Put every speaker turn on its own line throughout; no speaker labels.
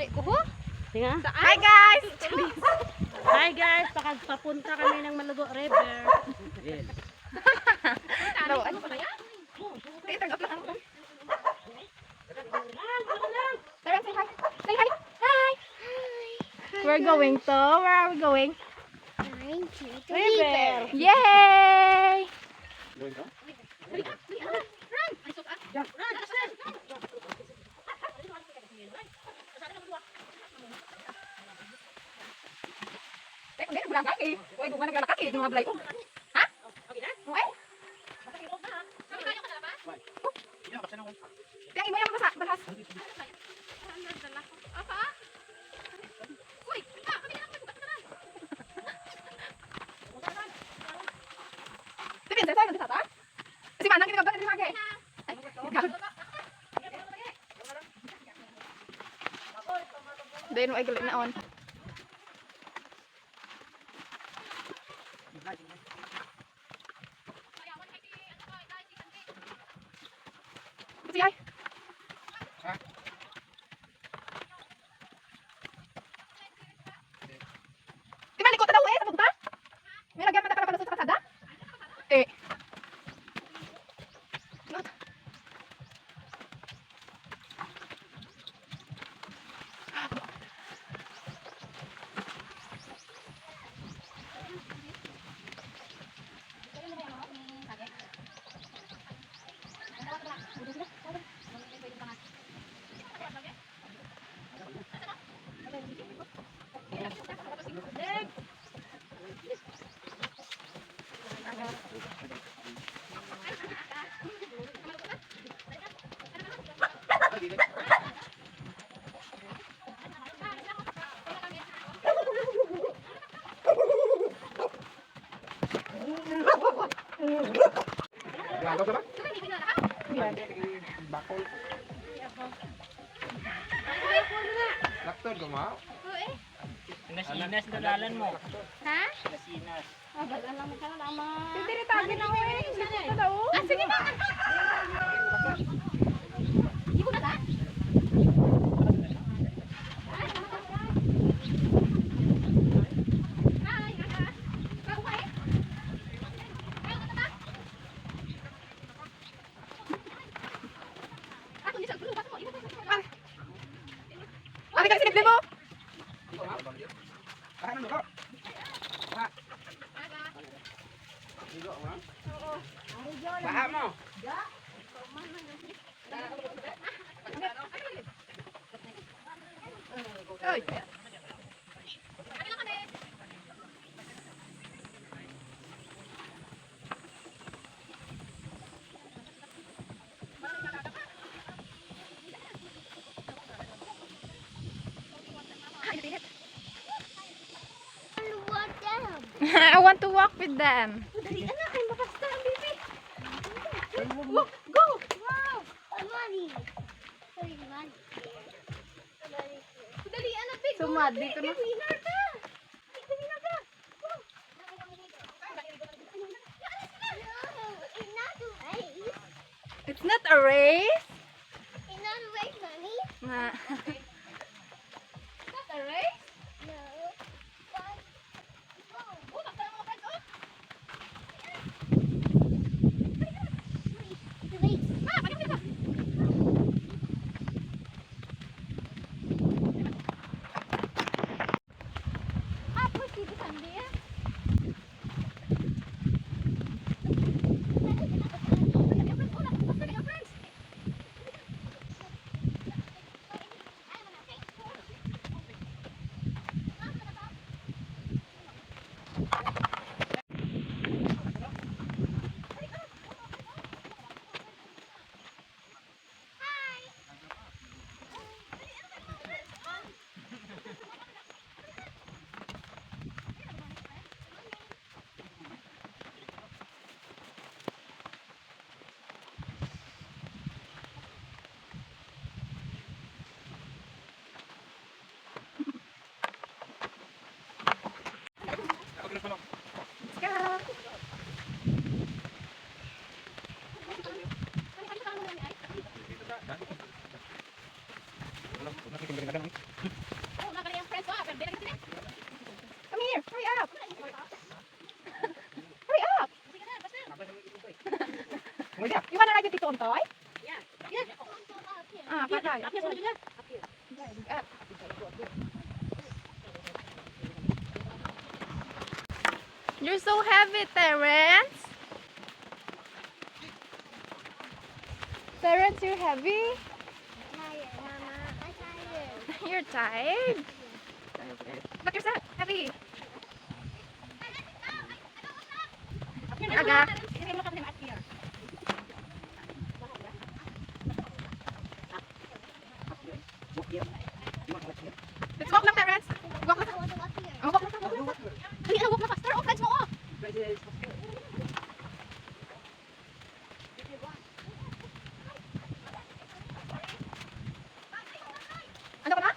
Dali ko ho.
Tinga.
Hi guys!
Hi guys, papunta kami ng Malugo River.
Hello, ano pa kaya? Kaya tagap lang ako. Tara, say hi. Say hi. Hi. We're going to, where are we going?
River.
Yay! Hindi, walang kaki. Uy, kung walang kaki, ito mga balay ko. Ha? Uy? Tingin mo yung bahas. Tipin, saya ganti tata. Kasi manang kita ganti lagi. Then ay galit na on. Kasi ay. Di ba likod na daw sa punta? May lagyan man para sa kalsada? Eh.
Lakton ko ma.
Nasinas na dalan mo.
Ha?
Nasinas.
Alam mo ka na naman.
Hindi tagi na ko. Ah, sige na. Ibu na ka? Ari ka sinible mo?
Tahan mo ko. Tahan mo.
Oy. I want to walk with them.
Dali anak, ay makasta ang baby.
Walk, go.
Wow! Money. Sorry, money. Dali anak, big.
Sumad dito na.
Winner ka. Winner ka.
It's not a race.
Not wait, mommy.
Na.
Not a race? No.
Come here, hurry up. Hurry up. You wanna ride with Tito Ontoy? Ah, patay. You're so heavy, Terrence. Terrence, you're heavy.
Tired, Mama. I'm tired.
You're tired. But you're so heavy. Aga. Let's walk lang, Terrence. Walk lang.
I want to walk here.
Oh, walk lang. Dali, walk lang faster. Oh, friends mo, oh. Ano ka na?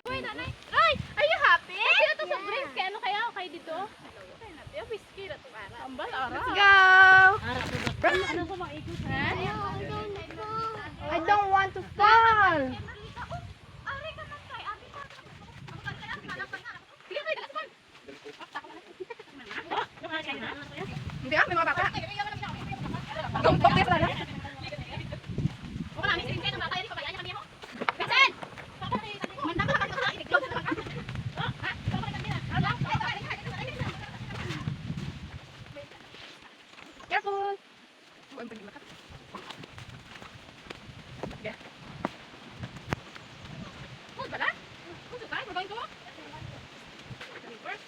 Uy, nanay. Ay! Are you happy? Kasi ito sa drinks. Kaya ano kaya? Okay dito? Whiskey na ito. Ambal, ara.
Let's go.
Ano ko maikot, ha?
I don't want to fall. Hindi ah, may mga bata. Gumpok din sana. Careful. Huwag pergi makan. Okay. Oh, bala? What's it like? We're going to walk? First.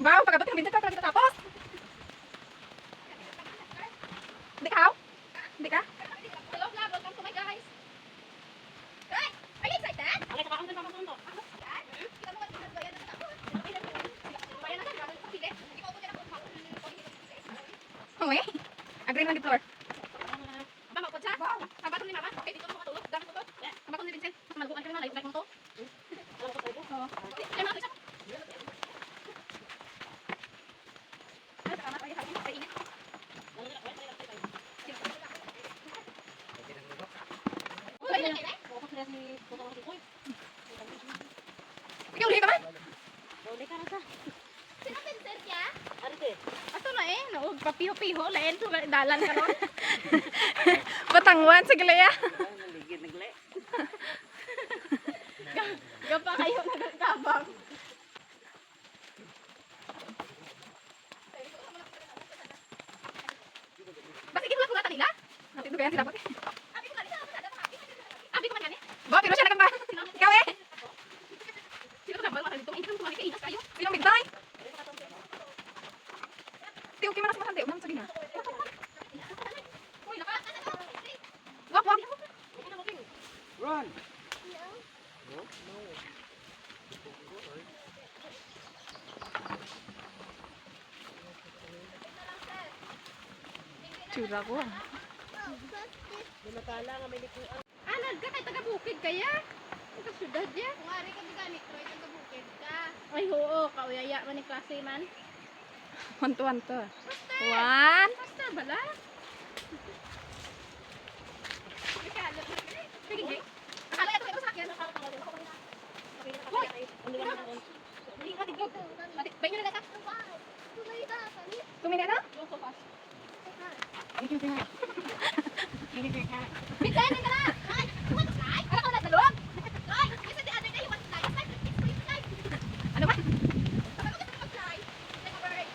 Wow, pagkabot ng bintan, parang tapos. Hindi ka? Hindi ka?
Hello, vlog. Welcome to my guys. Guys, are you excited?
Okay, sa kakang to.
Kita mo kasi bayan na ako. Bayan na lang, pili. Ikaw po din ako.
Okay. Agree man di floor.
Mama, po siya? Wow. Ang batong ni Mama. Okay, dito mo makatulog. Dami ko to. Ang batong ni Vincent. Mas malguan ka na like mo to. Oo. Kaya mga isa. Ay, salamat. Ay, happy. Ay, init.
Ikaw ulit ka ba?
Sino Vincent ya?
Ato na eh. No, papiho-piho. Lain to. Dalan ka ron.
Patangwan, sige ya.
Gapa kayo nagkabang.
Bakit ikaw lang kulatan nila? Natin ito kaya sila dapat.
Abi ko man gani.
Abi ko man gani. Ba, pero siya nagamba. Ikaw eh. Sino ka ba? Wala dito. Ay, ito tumalik kay Inas kayo. Sino migtay? Tiyo, kaya manas matanda. Unang sabi na.
Uy, naka.
Wap, wap.
Run!
Tsura ko.
Ah, nagka kay taga-bukid kaya? Ito syudad ya?
Ngari ka gani. Troy ka bukid ka.
Ay, oo. Kauyaya man ni klase man.
One to. One.
Basta bala.
Sige. Akala ito ito sa akin. Hoy. Bayo na ka.
Tumay ka. Kani.
Tumingin na?
Vincent, ka na. Ay, you want to fly? Ano ka na sa loob? Ay, you said the other day you want to fly. It's free to fly.
Ano ba?
Sabi ko gusto mo mag-fly. Like a bird.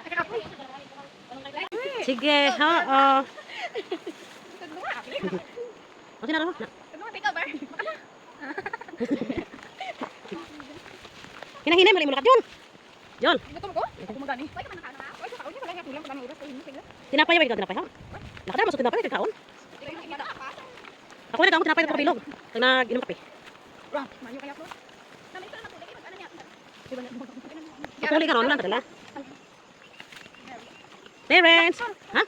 Nakakapoy.
Sige, oo. Okay na raw.
Take over.
Hinahinay, mali mo lakat yun. Yun.
Gutom ko? Gutom mo gani. Why ka man nakano na? Why ka kaon? Wala nga kulang pag oras kayo sila.
Tinapay ba ikaw tinapay ha? Nakadama masuk tinapay ikaw kaon. Ako na kaon tinapay ko kabilog. Kag nag-inom kape.
Wow, mayo kaya po.
Namin ko na matulog. Ano niya?
Kapuli ka ron lang kadala.
Terence! Ha?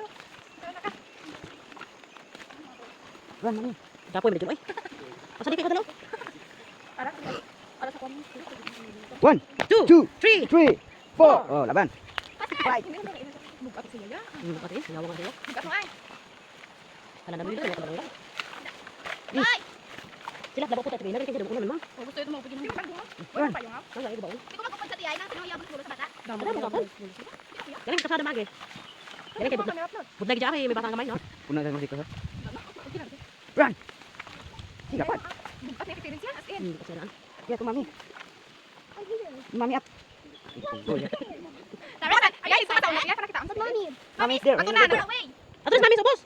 Ron, mami. Dapoy mo na dyan, oy. Masa di kayo dalaw?
Para sa kwan.
1,
2,
2,
3.
3, 4. Oh, laban.
Fight. Buka ko siya.
Pati, singawa nga sila.
Buka ko ay.
Hala na dito, kaya ka
Ay!
Sila, dabaw ko tayo. Nagay kayo dalaw ulan, ma.
Oh, gusto ito mo pagin mo. Wala pa yung ha.
Ang gaya ba?
Di ko magkupad sa tiyay na. Sino yabot siguro sa bata?
Ada mo kapal. Galing kasada magi. Galing kay budlag. Budlag dyan kay may batang kamay, no?
Una sa musik ko. Run. Sige, pat.
Buka niya experience yan as in.
Hindi kasi raan.
Ya, tu mami. Mami up. Oh, ya.
Tara, ay sa taon na kita kita. Mami.
Mami is there.
Ako na.
Away!
Atos mami, subos!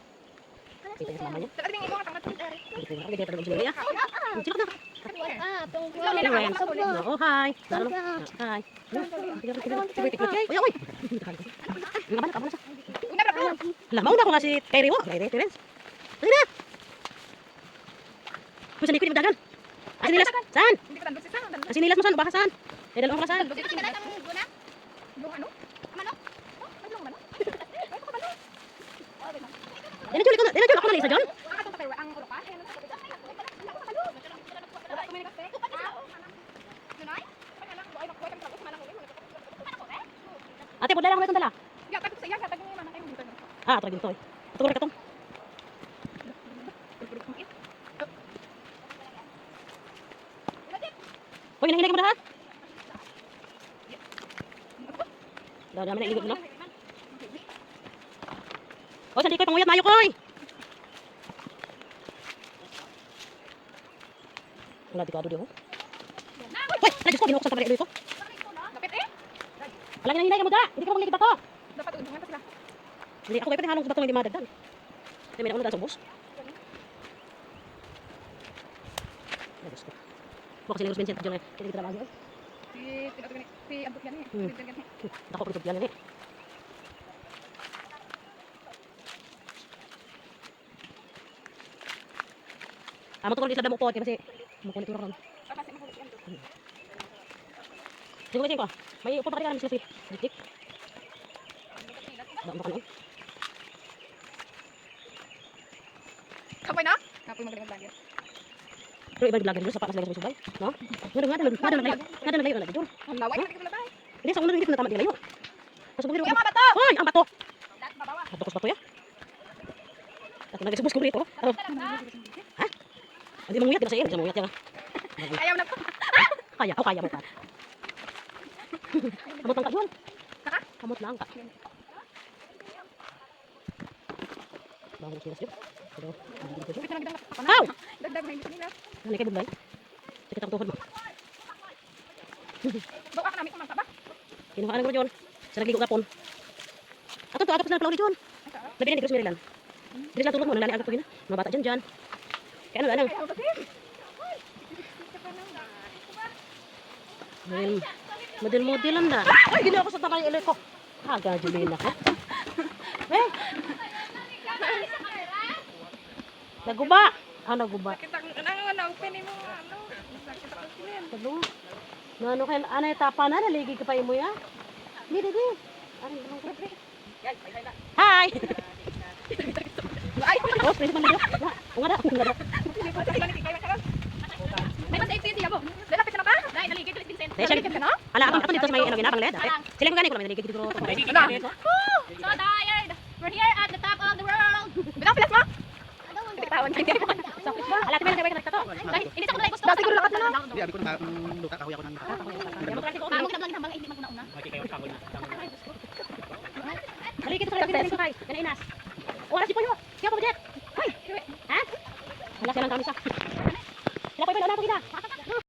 Kita yung mamanya.
Sa ating imo katong natin.
Hindi ko nakakagay tayo ng ya. Silak na.
Ah, tungkol.
Terence. Oh, hi. Lalo. Hi. Uy, uy. Nga ba na, kamo na siya.
Una bra ko.
Hala, mauna ko nga si Kyrie, wo. Kyrie, Terence. Sige na. Kung saan ikot yung dagan? Asin nilas? Saan?
Hindi ko tanong si Sang.
Asin nilas mo saan? Baka saan? May dalawang ka saan?
Sino ka ang guna?
Yung ano?
Manok?
Ano man?
Yan na, Jul. Yan na, Jul. Ako na isa, John.
Ang atong kay ang uroka. Ay ano? Wala ko may kape. Junay? Ay anak ko ay nakuha kang trabaho manang uwi.
Ate, budala lang mo itong dala.
Ya tapos sa iya katag mo man ay mo dito.
Ah, ito ginto eh. Ito ko rin katong. Huwag hinahinay ka mo lahat. Dami na iligod mo. O, sandi ko'y panguyat, mayo ko'y. Wala, di ko ado di ako. Uy, na-Diyos ko, ginukusan pa rin ito.
Lapit eh.
Wala nga hinahinay ka mo da. Hindi ka pang ligid bato.
Dapat udungan pa sila.
Hindi, ako pwede halong sa bato hindi madagdag. Hindi, may nakunan sa bus. Na-Diyos ko. Baka sinigos Vincent, John, hindi kita lagi.
Si Abdul yan eh.
Hmm. Ako, pagod yan eh. Amo tukol isla mo po kasi mukunit ko ron.
Kasi makulit yan.
Di ko kasi ko. May upo pa rin sila si Dik. Ba mo kanon.
Kapoy na? Kapoy magaling vlogger.
Pero iba vlogger dito sa panas lang sa subay, no? Ngada naglayo na dito.
Ang laway ka kita labay.
Hindi sa una hindi ko na tama di layo. Sa subay.
Kuya mabato.
Hoy, ang bato.
Dat babawa.
Bato ko sa bato ya. At nagsubos ko rito. Ano? Ha? Hindi mo nguyat, di ba siya? Hindi mo nguyat yan.
Ayaw na po.
Kaya mo pa. Kamot lang ka, Juan.
Saka?
Kamot lang ka. Bangon siya siya. Pero, hindi dito siya.
Kita nagdang ako na.
How?
Dagdag na hindi nila.
Ano kay budlay? Sakit ang tuhod mo.
Bawa ka namin kung mangka ba?
Kinuhaan ko John. Sa nagligo kapon. Ato to, ato sa nagplaw ni John. Labi na ni Cruz Maryland. Diri lang tulog mo, nalali agad ko yun. Mga bata dyan. Kaya ano, anong?
Ayaw kasi.
Model-modelan na. Ay, ginawa ko sa tamay ulit ko. Haga, Julina ko. Eh? Naguba. Ah, naguba.
Kita na open mo ano. Kita ko sinin.
Talo. Ano kayo, ano yung tapa na, naligig ka pa mo ya? Hindi. Ano yung pre. Hi!
Ay,
Oh, pwede man nyo. Ungada.
may mas exit siya mo. Dala pizza na ba? Dai, naligid ulit Vincent.
Dahil siya,
Naligid ka na?
ala, ako dito sa may ano ginapang led. Sila ko gani ko lang naligig dito.
So tired! We're here at the top of the world!
Bilang pilas mo? Tawan ka hindi mo.
Ala, tumay na nagta to.
Dahil, ini sa kulay gusto.
Dati siguro lakat mo na.
Hindi, abi ko na luta kahoy ako ng
Amo kita lang tambang hindi maguna-una.
Okay, kayo tanggol na.
Naligig sa led dito kay. Ganainas. Wala si Puyo. Siya po jet. Hoy. Ha? Wala siya lang kami sa.